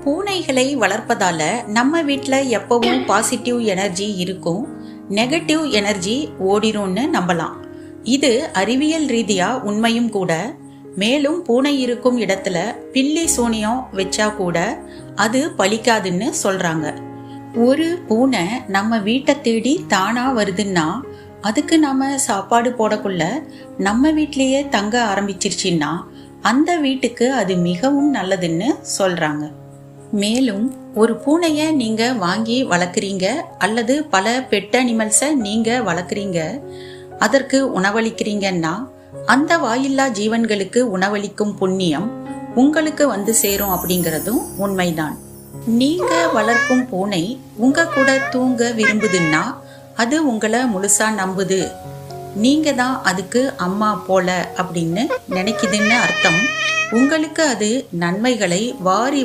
பூனைகளை வளர்ப்பதால நம்ம வீட்டில் எப்பவும் பாசிட்டிவ் எனர்ஜி இருக்கும், நெகட்டிவ் எனர்ஜி ஓடிரும்னு நம்பலாம். இது அறிவியல் ரீதியா உண்மையும் கூட. மேலும் பூனை இருக்கும் இடத்துல பில்லி சூனியம் வச்சா கூட அது பலிக்காதுன்னு சொல்றாங்க. ஒரு பூனை நம்ம வீட்டை தேடி தானா வருதுன்னா அதுக்கு நாம சாப்பாடு போடக்குள்ள நம்ம வீட்லயே தங்க ஆரம்பிச்சிருச்சுன்னா அந்த வீட்டுக்கு அது மிகவும் நல்லதுன்னு சொல்றாங்க. மேலும் ஒரு பூனைய நீங்க வாங்கி வளர்க்குறீங்க அல்லது பல பெட் அனிமல்ஸை நீங்க வளர்க்குறீங்க, அதற்கு உணவளிக்கிறீங்கன்னா அந்த வாயில்லா ஜீவன்களுக்கு உணவளிக்கும் புண்ணியம் உங்களுக்கு வந்து சேரும் அப்படிங்கறதும் உண்மைதான். நீங்க வளர்க்கும் பூனை உங்க கூட தூங்க விரும்புதுன்னா அது உங்களை முழுசா நம்புது, நீங்க தான் அதுக்கு அம்மா போல அப்படின்னு நினைக்குதுன்னு அர்த்தம். உங்களுக்கு அது நன்மைகளை வாரி